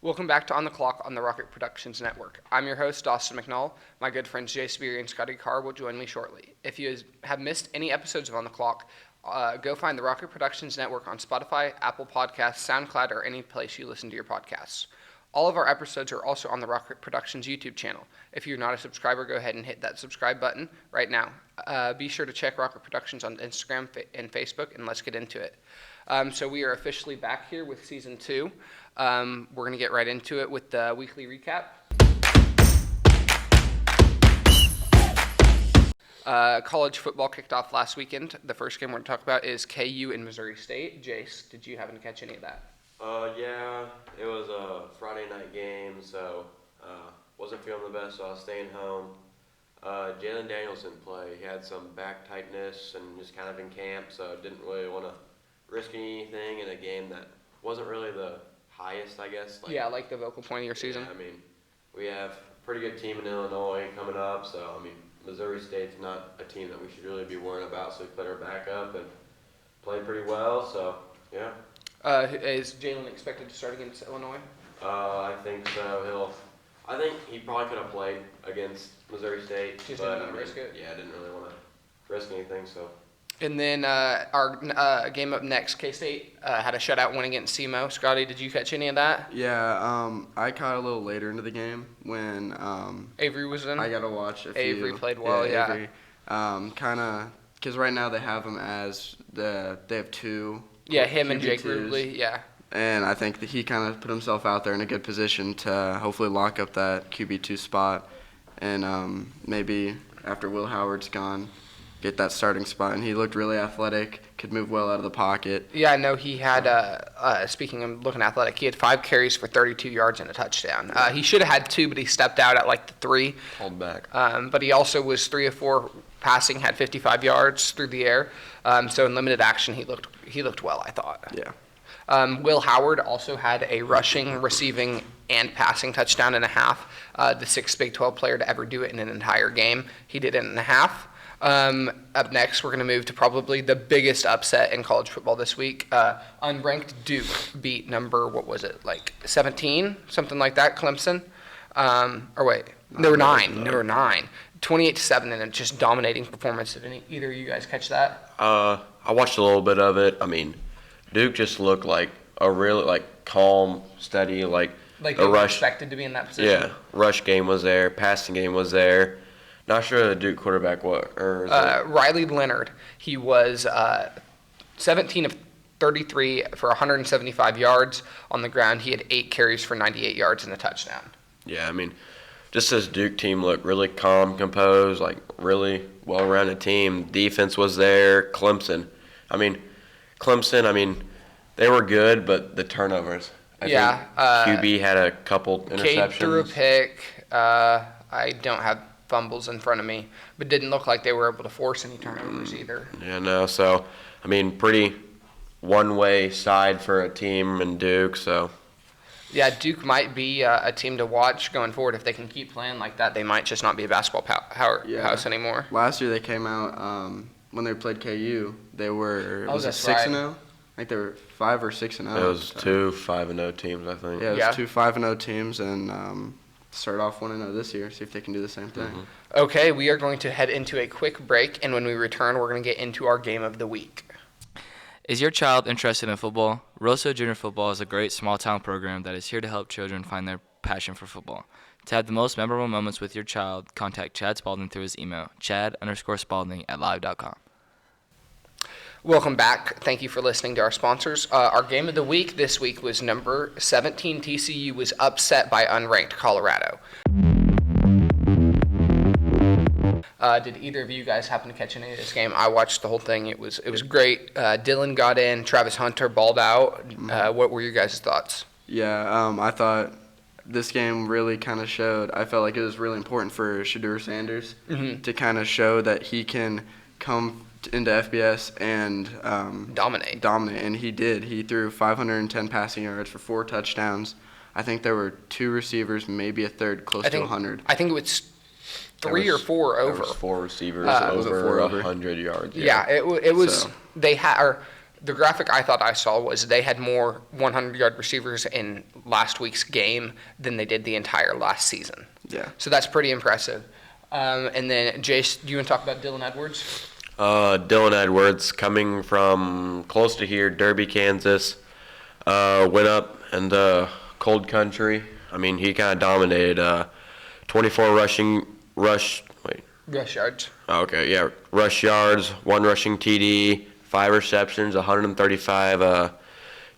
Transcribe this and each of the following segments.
Welcome back to On the Clock on the Rocket Productions Network. I'm your host, Dawson McNull. My good friends Jace and Scotty will join me shortly. If you have missed any episodes of On the Clock, go find the Rocket Productions Network on Spotify, Apple Podcasts, SoundCloud, or any place you listen to your podcasts. All of our episodes are also on the Rocket Productions YouTube channel. If you're not a subscriber, go ahead and hit that subscribe button right now. Be sure to check Rocket Productions on Instagram and Facebook, and let's get into it. So we are officially back here with Season 2. We're going to get right into it with the weekly recap. College football kicked off last weekend. The first game we're going to talk about is KU and Missouri State. Jace, did you happen to catch any of that? Yeah, it was a Friday night game, so wasn't feeling the best, so I was staying home. Jalen Daniels didn't play. He had some back tightness and just kind of in camp, so didn't really want to risk anything in a game that wasn't really the highest, I guess. Like the vocal point of your season. Yeah, I mean, we have a pretty good team in Illinois coming up, so, I mean, Missouri State's not a team that we should really be worrying about, so we put our back up and played pretty well, so, yeah. Is Jalen expected to start against Illinois? I think so. I think he probably could have played against Missouri State. Just didn't want to risk it? Yeah, I didn't really want to risk anything, so. And then our game up next, K-State had a shutout win against SEMO. Scotty, did you catch any of that? Yeah, I caught a little later into the game when Avery was in. I got to watch a few. Avery played well, yeah. Avery, kind of, because right now they have him as they have two. Yeah, him and Jake QB2s. Rubley, yeah. And I think that he kind of put himself out there in a good position to hopefully lock up that QB2 spot, and maybe after Will Howard's gone, get that starting spot. And he looked really athletic, could move well out of the pocket. Yeah, I know he had, speaking of looking athletic, he had 5 carries for 32 yards and a touchdown. He should have had 2, but he stepped out at like the 3. Hold back. But he also was 3 of 4 passing, had 55 yards through the air. So in limited action, he looked well, I thought. Yeah. Will Howard also had a rushing, receiving, and passing touchdown and a half. The 6th Big 12 player to ever do it in an entire game. He did it in a half. Up next, we're going to move to probably the biggest upset in college football this week. Unranked Duke beat number, 17? Something like that, Clemson. Number 9. 28-7 in a just dominating performance. Did either of you guys catch that? I watched a little bit of it. I mean, Duke just looked like a really calm, steady, Like they were expected to be in that position. Yeah, rush game was there, passing game was there. Not sure the Duke quarterback Riley Leonard. He was 17 of 33 for 175 yards on the ground. He had 8 carries for 98 yards and a touchdown. Yeah, I mean, just this Duke team looked really calm, composed, really well-rounded team. Defense was there. Clemson, they were good, but the turnovers. I think QB had a couple interceptions. Cade threw a pick. I don't have fumbles in front of me, but didn't look like they were able to force any turnovers either. Yeah, no. So, pretty one-way side for a team in Duke. So. Yeah, Duke might be a team to watch going forward. If they can keep playing like that, they might just not be a basketball powerhouse anymore. Last year they came out when they played KU. They were 6-0. I think they were 5 or 6-0. It was 2 5-0 teams, I think. Yeah, it was 2 5-0 teams, and start off 1-0 this year. See if they can do the same thing. Mm-hmm. Okay, we are going to head into a quick break, and when we return, we're going to get into our game of the week. Is your child interested in football? Rosso Junior Football is a great small-town program that is here to help children find their passion for football. To have the most memorable moments with your child, contact Chad Spalding through his email, chad_spalding@live.com. Welcome back. Thank you for listening to our sponsors. Our game of the week this week was number 17. TCU was upset by unranked Colorado. Did either of you guys happen to catch any of this game? I watched the whole thing. It was great. Dylan got in. Travis Hunter balled out. What were your guys' thoughts? Yeah, I thought this game really kind of showed. I felt like it was really important for Shedeur Sanders to kind of show that he can come into FBS and dominate. And he did. He threw 510 passing yards for 4 touchdowns. I think there were 2 receivers, maybe a third, close to 100. I think it was 3 or 4 over. There was 4 receivers over 100 yards. Yeah, it was. So. the graphic I thought I saw was they had more 100-yard receivers in last week's game than they did the entire last season. Yeah. So that's pretty impressive. And then, Jace, do you want to talk about Dylan Edwards? Dylan Edwards, coming from close to here, Derby, Kansas, went up in the cold country. I mean, he kind of dominated. 24 rush yards. Okay, yeah, rush yards, 1 rushing TD, 5 receptions, 135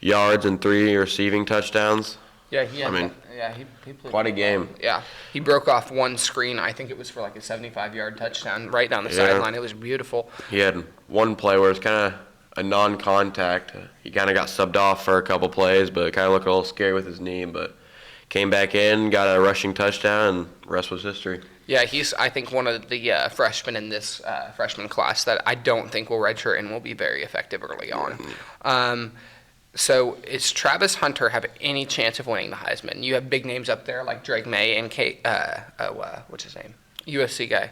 yards, and 3 receiving touchdowns. Yeah, he played Quite a game. Yeah, he broke off one screen. I think it was for like a 75-yard touchdown right down the sideline. It was beautiful. He had one play where it's kind of a non-contact. He kind of got subbed off for a couple plays, but it kind of looked a little scary with his knee, but came back in, got a rushing touchdown, and the rest was history. Yeah, he's, I think, one of the freshmen in this freshman class that I don't think will redshirt and will be very effective early on. So is Travis Hunter have any chance of winning the Heisman? You have big names up there like Drake May and what's his name? USC guy.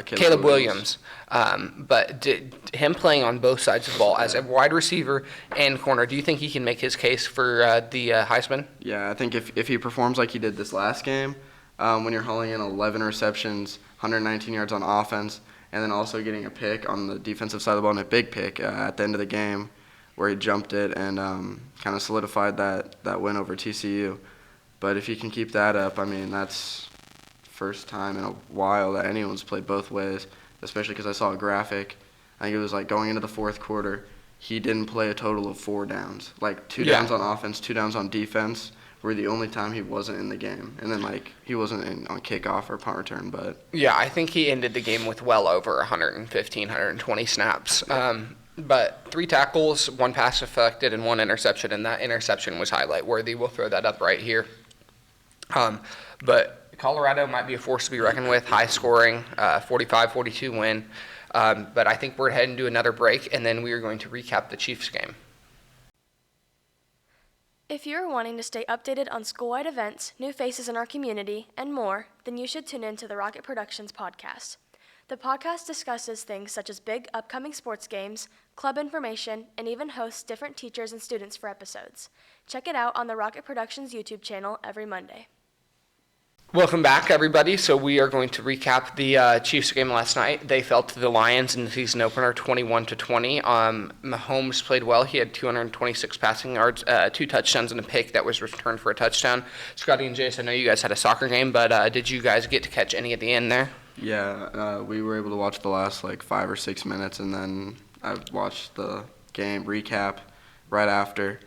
Caleb Williams. But him playing on both sides of the ball as a wide receiver and corner, do you think he can make his case for the Heisman? Yeah, I think if he performs like he did this last game, when you're hauling in 11 receptions, 119 yards on offense, and then also getting a pick on the defensive side of the ball and a big pick at the end of the game where he jumped it and kind of solidified that win over TCU. But if he can keep that up, I mean, that's first time in a while that anyone's played both ways, especially because I saw a graphic. I think it was like going into the fourth quarter, he didn't play a total of 4 downs. Like 2 downs on offense, 2 downs on defense were the only time he wasn't in the game. And then, like, he wasn't in on kickoff or punt return, but... Yeah, I think he ended the game with well over 115, 120 snaps. But 3 tackles, 1 pass deflected, and 1 interception, and that interception was highlight worthy. We'll throw that up right here. But Colorado might be a force to be reckoned with, high scoring, 45-42 win. But I think we're heading to another break, and then we are going to recap the Chiefs game. If you're wanting to stay updated on school-wide events, new faces in our community, and more, then you should tune in to the Rocket Productions podcast. The podcast discusses things such as big upcoming sports games, club information, and even hosts different teachers and students for episodes. Check it out on the Rocket Productions YouTube channel every Monday. Welcome back, everybody. So we are going to recap the Chiefs game last night. They fell to the Lions in the season opener, 21-20. Mahomes played well. He had 226 passing yards, 2 touchdowns, and a pick that was returned for a touchdown. Scotty and Jace, I know you guys had a soccer game, but did you guys get to catch any at the end there? Yeah, we were able to watch the last, 5 or 6 minutes, and then I watched the game recap right after.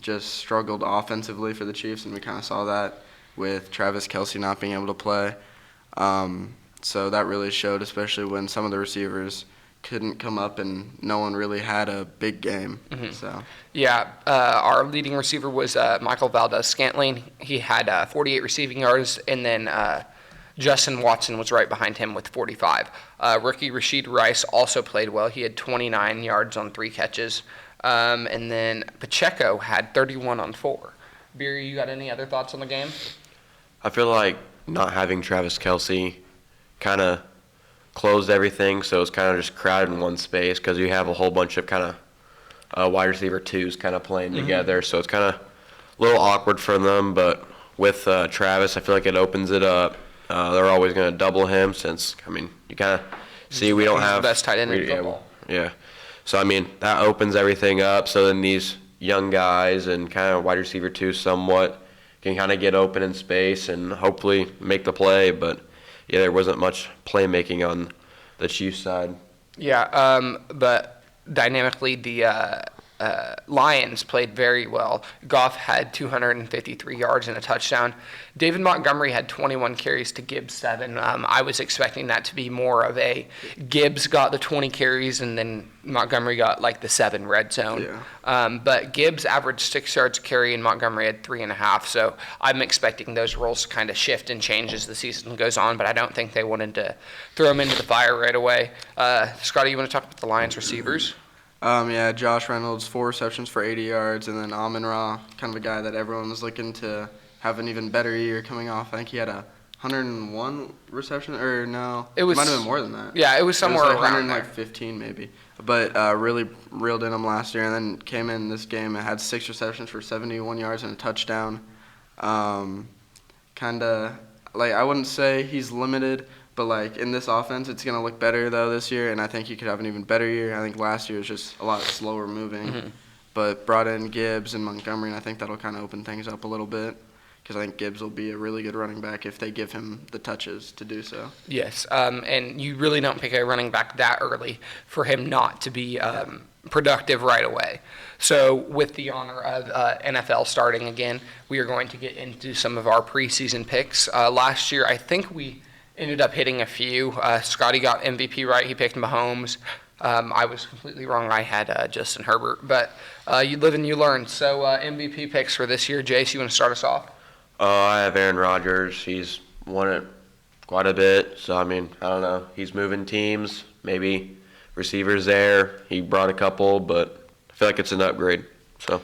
Just struggled offensively for the Chiefs, and we kind of saw that with Travis Kelce not being able to play. So that really showed, especially when some of the receivers couldn't come up and no one really had a big game. Mm-hmm. So Yeah, our leading receiver was Michael Valdez-Scantling. He had 48 receiving yards, and then Justin Watson was right behind him with 45. Rookie Rashid Rice also played well. He had 29 yards on 3 catches. And then Pacheco had 31 on 4. Beer, you got any other thoughts on the game? I feel like not having Travis Kelce kind of closed everything, so it's kind of just crowded in one space because you have a whole bunch of kind of wide receiver twos kind of playing together, so it's kind of a little awkward for them. But with Travis, I feel like it opens it up. They're always going to double him since, I mean, you kind of see we don't have the best tight end in football. Yeah. So, I mean, that opens everything up. So then these young guys and kind of wide receiver two somewhat can kind of get open in space and hopefully make the play. But, yeah, there wasn't much playmaking on the Chiefs side. Yeah, but dynamically the Lions played very well. Goff had 253 yards and a touchdown. David Montgomery had 21 carries to Gibbs 7. I was expecting that to be more of a Gibbs got the 20 carries and then Montgomery got like the 7 red zone. Yeah. But Gibbs averaged 6 yards a carry and Montgomery had 3.5. So I'm expecting those roles to kind of shift and change as the season goes on, but I don't think they wanted to throw them into the fire right away. Scotty, you want to talk about the Lions receivers? Yeah, Josh Reynolds, 4 receptions for 80 yards, and then Amon-Ra, kind of a guy that everyone was looking to have an even better year coming off. I think he had a 101 reception, or no? It was- might have been more than that. Yeah, it was somewhere it was like around there. 115 maybe. But really reeled in him last year, and then came in this game and had 6 receptions for 71 yards and a touchdown. Kind of like, I wouldn't say he's limited, but like in this offense, it's gonna look better though this year, and I think he could have an even better year. I think last year was just a lot slower moving, Mm-hmm. but brought in Gibbs and Montgomery, and I think that'll kind of open things up a little bit. Because I think Gibbs will be a really good running back if they give him the touches to do so. Yes, and you really don't pick a running back that early for him not to be productive right away. So with the honor of NFL starting again, we are going to get into some of our preseason picks. Last year, I think we ended up hitting a few. Scotty got MVP right. He picked Mahomes. I was completely wrong. I had Justin Herbert. But you live and you learn. So MVP picks for this year. Jace, you want to start us off? I have Aaron Rodgers. He's won it quite a bit. So, I mean, I don't know. He's moving teams. Maybe receivers there. He brought a couple, but I feel like it's an upgrade. So.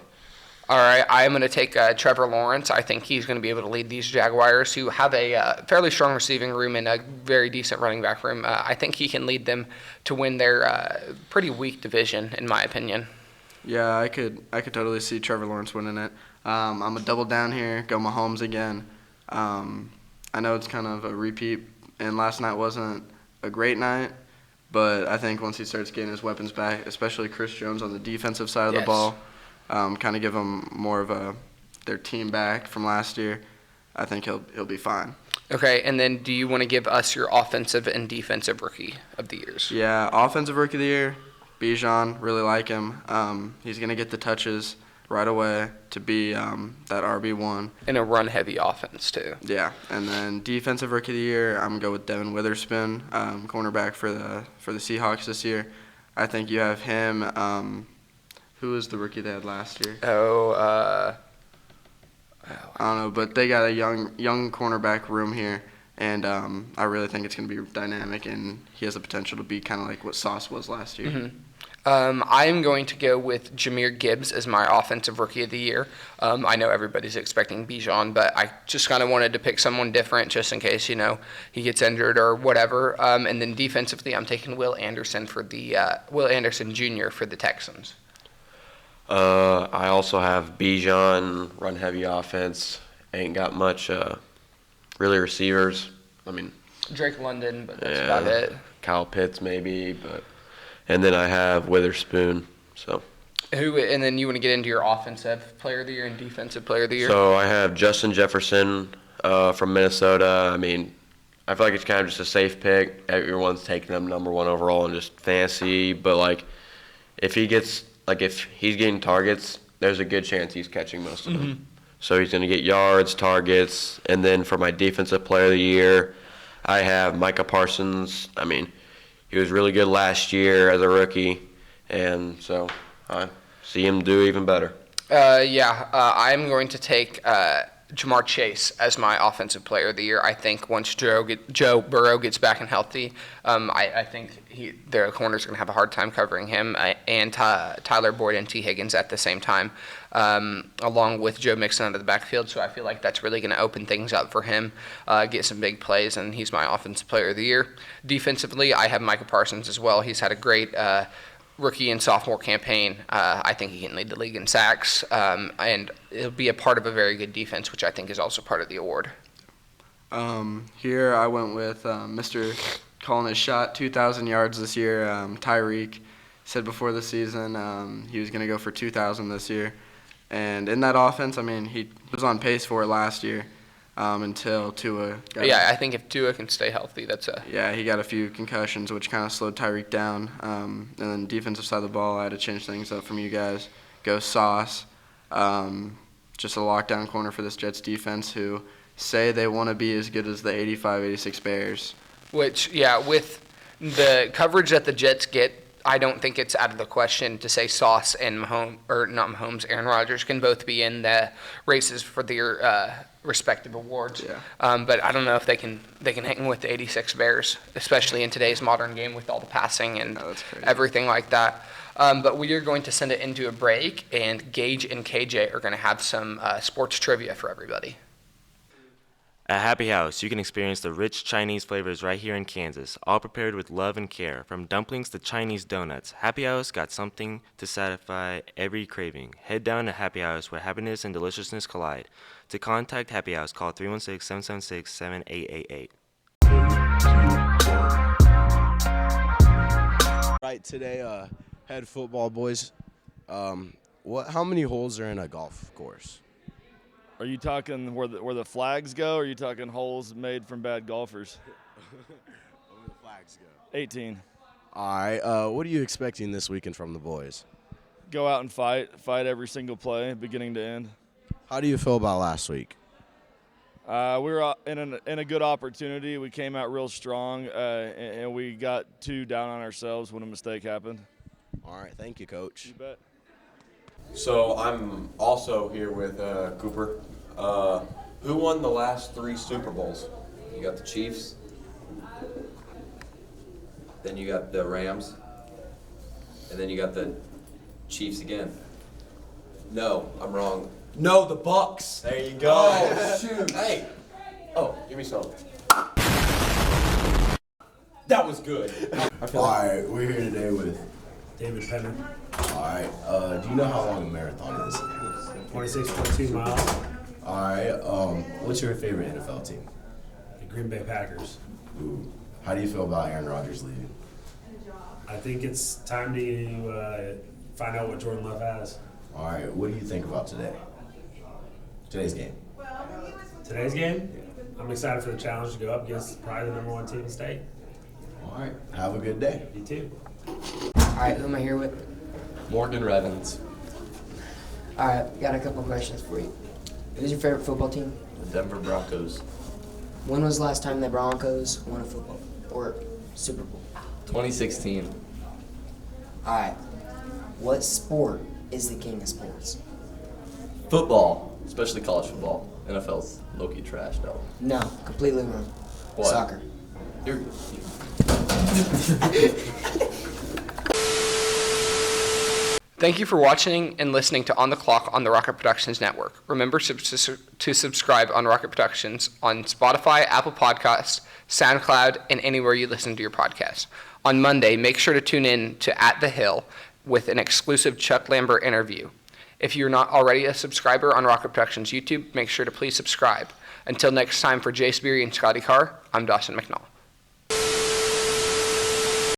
All right, I'm going to take Trevor Lawrence. I think he's going to be able to lead these Jaguars, who have a fairly strong receiving room and a very decent running back room. I think he can lead them to win their pretty weak division, in my opinion. Yeah, I could totally see Trevor Lawrence winning it. I'm going to double down here, go Mahomes again. I know it's kind of a repeat, and last night wasn't a great night, but I think once he starts getting his weapons back, especially Chris Jones on the defensive side of the ball, kind of give him more of their team back from last year, I think he'll be fine. Okay, and then do you want to give us your offensive and defensive rookie of the years? Yeah, offensive rookie of the year, Bijan, really like him. He's going to get the touches right away to be that RB1. In a run-heavy offense, too. Yeah, and then defensive rookie of the year, I'm going to go with Devin Witherspoon, cornerback for the Seahawks this year. I think you have him. Who was the rookie they had last year? I don't know, but they got a young cornerback room here, and I really think it's going to be dynamic, and he has the potential to be kind of like what Sauce was last year. Mm-hmm. I'm going to go with Jahmyr Gibbs as my offensive rookie of the year. I know everybody's expecting Bijan, but I just kind of wanted to pick someone different just in case, he gets injured or whatever. And then defensively, I'm taking Will Anderson Jr. for the Texans. I also have Bijan, run-heavy offense. Ain't got much really receivers. I mean, Drake London, but that's about it. Kyle Pitts maybe, and then I have Witherspoon. So. And then you want to get into your offensive player of the year and defensive player of the year? So I have Justin Jefferson from Minnesota. I mean, I feel like it's kind of just a safe pick. Everyone's taking him number 1 overall and just fancy. But if he's getting targets, there's a good chance he's catching most of them. So he's going to get yards, targets, and then for my defensive player of the year, I have Micah Parsons. I mean, he was really good last year as a rookie, and so I see him do even better. I'm going to take Jamar Chase as my offensive player of the year. I think once Joe Burrow gets back and healthy, I think the corners are going to have a hard time covering him and Tyler Boyd and T. Higgins at the same time, along with Joe Mixon out of the backfield. So I feel like that's really going to open things up for him, get some big plays, and he's my offensive player of the year. Defensively, I have Micah Parsons as well. He's had a great rookie and sophomore campaign. I think he can lead the league in sacks, and he'll be a part of a very good defense, which I think is also part of the award. Here I went with Mr. calling his shot, 2,000 yards this year. Tyreek said before the season he was going to go for 2,000 this year. And in that offense, I mean, he was on pace for it last year until Tua got I think if Tua can stay healthy, he got a few concussions, which kind of slowed Tyreek down. And then defensive side of the ball, I had to change things up from you guys. Go Sauce. Just a lockdown corner for this Jets defense who say they want to be as good as the 85-86 Bears. Which, with the coverage that the Jets get, I don't think it's out of the question to say Sauce and Aaron Rodgers can both be in the races for their respective awards. Yeah. But I don't know if they can hang with the 86 Bears, especially in today's modern game with all the passing and everything like that. But we are going to send it into a break, and Gage and KJ are going to have some sports trivia for everybody. At Happy House, you can experience the rich Chinese flavors right here in Kansas, all prepared with love and care. From dumplings to Chinese donuts, Happy House got something to satisfy every craving. Head down to Happy House where happiness and deliciousness collide. To contact Happy House, call 316-776-7888. Right today, head football boys. How many holes are in a golf course? Are you talking where the flags go, or are you talking holes made from bad golfers? Where the flags go. 18. All right. What are you expecting this weekend from the boys? Go out and fight every single play, beginning to end. How do you feel about last week? We were in a good opportunity. We came out real strong, and we got too down on ourselves when a mistake happened. All right. Thank you, Coach. You bet. So I'm also here with Cooper. Who won the last 3 Super Bowls? You got the Chiefs, then you got the Rams, and then you got the Chiefs again. No, I'm wrong. No, the Bucks. There you go. Oh, shoot. Hey. Oh, give me some. That was good. All right. We're here today with David Penner, All right. Do you know how long a marathon is? 26.2 miles, All right. What's your favorite NFL team? the Green Bay Packers. Ooh. How do you feel about Aaron Rodgers leaving? I think it's time to find out what Jordan Love has. All right. What do you think about today? Today's game. Today's game, I'm excited for the challenge to go up against probably the #1 team in the state. All right. Have a good day. You too. All right, who am I here with? Morgan Revens, All right, got a couple questions for you. Who's your favorite football team? the Denver Broncos. When was the last time the Broncos won a football or Super Bowl? 2016. All right, what sport is the king of sports? Football, especially college football. NFL's low-key trash, though. No, completely wrong. What? Soccer. You're Thank you for watching and listening to On the Clock on the Rocket Productions Network. Remember to subscribe on Rocket Productions on Spotify, Apple Podcasts, SoundCloud, and anywhere you listen to your podcast. On Monday, make sure to tune in to At the Hill with an exclusive Chuck Lambert interview. If you're not already a subscriber on Rocket Productions YouTube, make sure to please subscribe. Until next time, for Jace and Scotty Carr, I'm Dawson McNall.